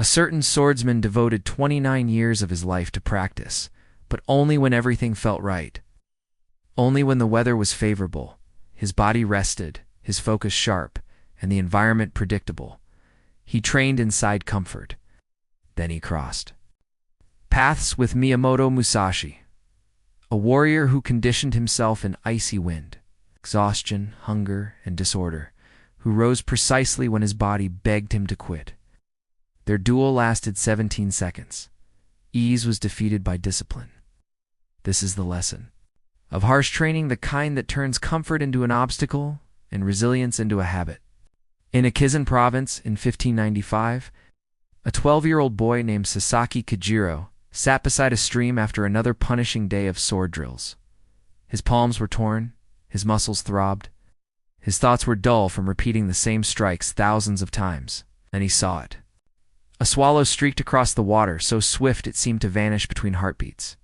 certain swordsman devoted 29 years of his life to practice, but only when everything felt right. Only when the weather was favorable, his body rested, his focus sharp, and the environment predictable. He trained inside comfort. Then he crossed paths with Miyamoto Musashi, a warrior who conditioned himself in icy wind, exhaustion, hunger, and disorder, who rose precisely when his body begged him to quit. Their duel lasted 17 seconds. Ease was defeated by discipline. This is the lesson of harsh training, the kind that turns comfort into an obstacle and resilience into a habit. In Akizan province in 1595, a 12-year-old boy named Sasaki Kojiro sat beside a stream after another punishing day of sword drills. His palms were torn, his muscles throbbed, his thoughts were dull from repeating the same strikes thousands of times, and he saw it. A swallow streaked across the water, so swift it seemed to vanish between heartbeats.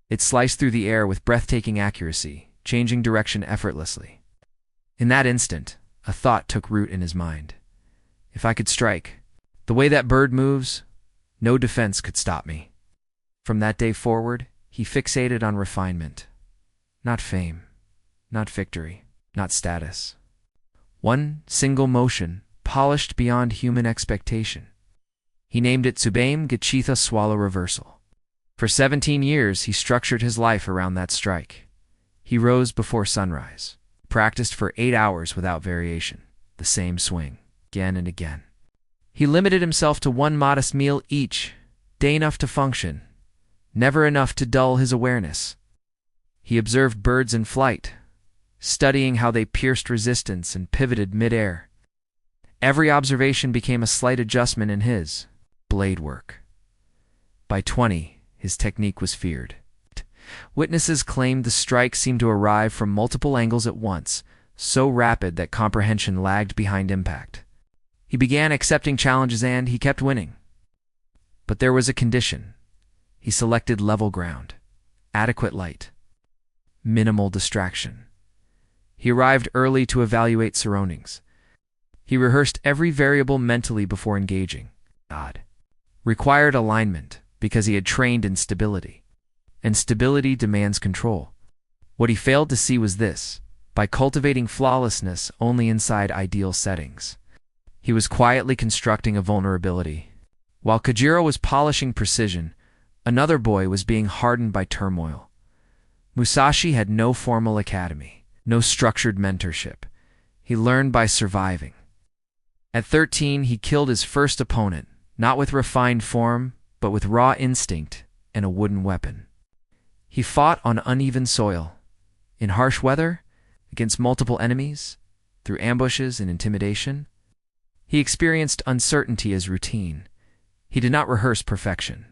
It sliced through the air with breathtaking accuracy, changing direction effortlessly. In that instant, a thought took root in his mind. If I could strike the way that bird moves, no defense could stop me. From that day forward, he fixated on refinement. Not fame, not victory, not status. One single motion, polished beyond human expectation. He named it Tsubame Gachitha Swallow Reversal. For 17 years, he structured his life around that strike. He rose before sunrise, practiced for 8 hours without variation, the same swing, again and again. He limited himself to one modest meal each, day enough to function, never enough to dull his awareness. He observed birds in flight, studying how they pierced resistance and pivoted mid-air. Every observation became a slight adjustment in his blade work. By 20, his technique was feared. Witnesses claimed the strike seemed to arrive from multiple angles at once, so rapid that comprehension lagged behind impact. He began accepting challenges and he kept winning. But there was a condition. He selected level ground, adequate light, minimal distraction. He arrived early to evaluate surroundings. He rehearsed every variable mentally before engaging. God required alignment because he had trained in stability, and stability demands control. What he failed to see was this: by cultivating flawlessness only inside ideal settings, he was quietly constructing a vulnerability. While Kojiro was polishing precision, another boy was being hardened by turmoil. Musashi had no formal academy, no structured mentorship. He learned by surviving. At 13, he killed his first opponent, not with refined form, but with raw instinct and a wooden weapon. He fought on uneven soil, in harsh weather, against multiple enemies, through ambushes and intimidation. He experienced uncertainty as routine. He did not rehearse perfection.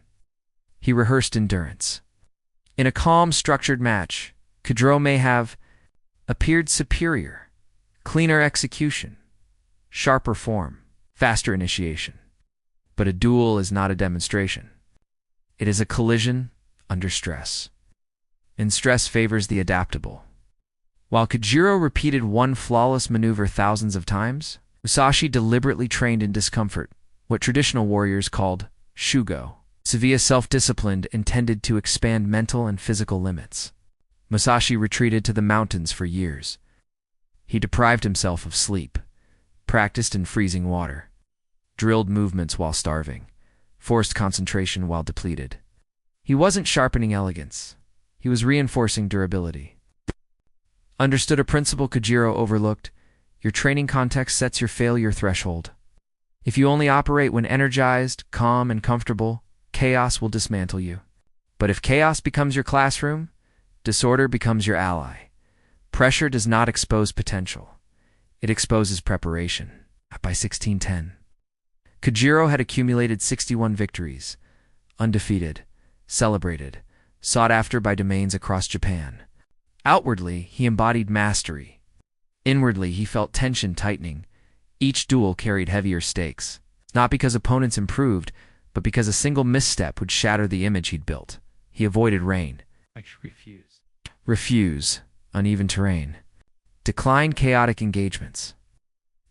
He rehearsed endurance. In a calm, structured match, Kojiro may have appeared superior, cleaner execution, sharper form, faster initiation. But a duel is not a demonstration. It is a collision under stress. And stress favors the adaptable. While Kojiro repeated one flawless maneuver thousands of times, Musashi deliberately trained in discomfort, what traditional warriors called Shugyō, severe self-discipline intended to expand mental and physical limits. Musashi retreated to the mountains for years. He deprived himself of sleep, practiced in freezing water, drilled movements while starving, forced concentration while depleted. He wasn't sharpening elegance. He was reinforcing durability. Understood a principle Kojiro overlooked: your training context sets your failure threshold. If you only operate when energized, calm, and comfortable, chaos will dismantle you. But if chaos becomes your classroom, disorder becomes your ally. Pressure does not expose potential. It exposes preparation. By 1610, Kojiro had accumulated 61 victories, undefeated, celebrated, sought after by domains across Japan. Outwardly, he embodied mastery. Inwardly, he felt tension tightening. Each duel carried heavier stakes, not because opponents improved, but because a single misstep would shatter the image he'd built. He avoided rain. Refuse, uneven terrain. Decline chaotic engagements.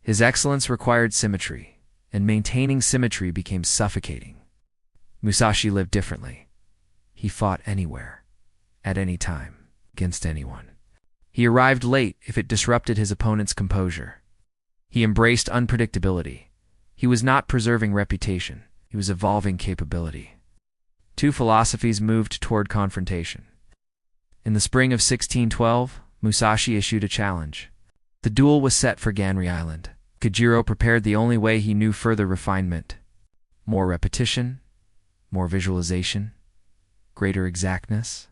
His excellence required symmetry. and maintaining symmetry became suffocating. Musashi lived differently. He fought anywhere, at any time, against anyone. He arrived late if it disrupted his opponent's composure. He embraced unpredictability. He was not preserving reputation. He was evolving capability. Two philosophies moved toward confrontation. In the spring of 1612, Musashi issued a challenge. The duel was set for Ganri Island. Kojiro prepared the only way he knew: further refinement. More repetition, more visualization, greater exactness.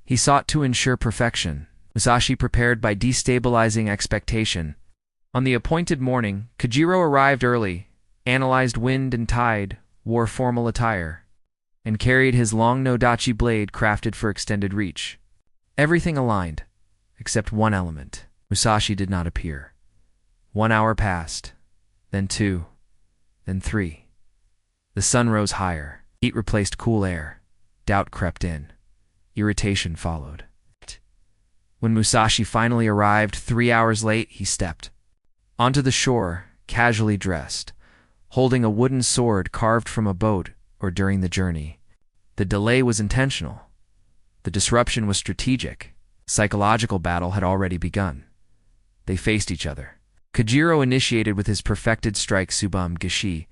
He sought to ensure perfection. Musashi prepared by destabilizing expectation. On the appointed morning, Kojiro arrived early, analyzed wind and tide, wore formal attire, and carried his long nodachi blade crafted for extended reach. Everything aligned, except one element. Musashi did not appear. 1 hour passed, then 2, then 3. The sun rose higher. Heat replaced cool air. Doubt crept in. Irritation followed. When Musashi finally arrived 3 hours late, he stepped onto the shore, casually dressed, holding a wooden sword carved from a boat or during the journey. The delay was intentional. The disruption was strategic. Psychological battle had already begun. They faced each other. Kojiro initiated with his perfected strike Subam Gishi,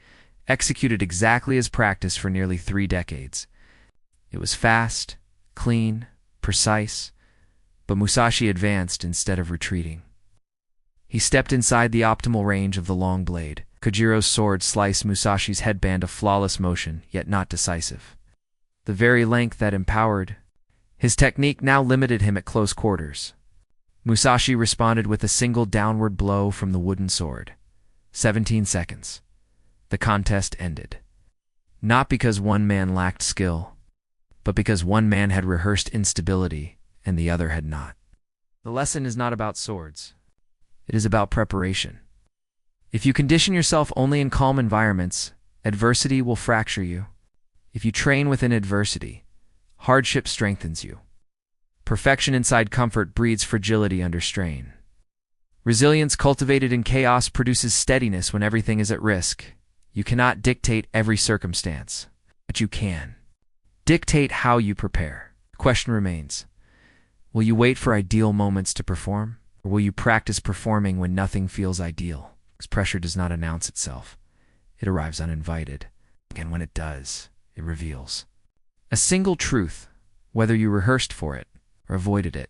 executed exactly as practiced for nearly 3 decades. It was fast, clean, precise, but Musashi advanced instead of retreating. He stepped inside the optimal range of the long blade. Kojiro's sword sliced Musashi's headband, a flawless motion, yet not decisive. The very length that empowered. His technique now limited him at close quarters. Musashi responded with a single downward blow from the wooden sword. 17 seconds. The contest ended. Not because one man lacked skill, but because one man had rehearsed instability and the other had not. The lesson is not about swords. It is about preparation. If you condition yourself only in calm environments, adversity will fracture you. If you train within adversity, hardship strengthens you. Perfection inside comfort breeds fragility under strain. Resilience cultivated in chaos produces steadiness when everything is at risk. You cannot dictate every circumstance, but you can dictate how you prepare. The question remains, will you wait for ideal moments to perform, or will you practice performing when nothing feels ideal? Because pressure does not announce itself. It arrives uninvited, and when it does, it reveals a single truth, whether you rehearsed for it or avoided it.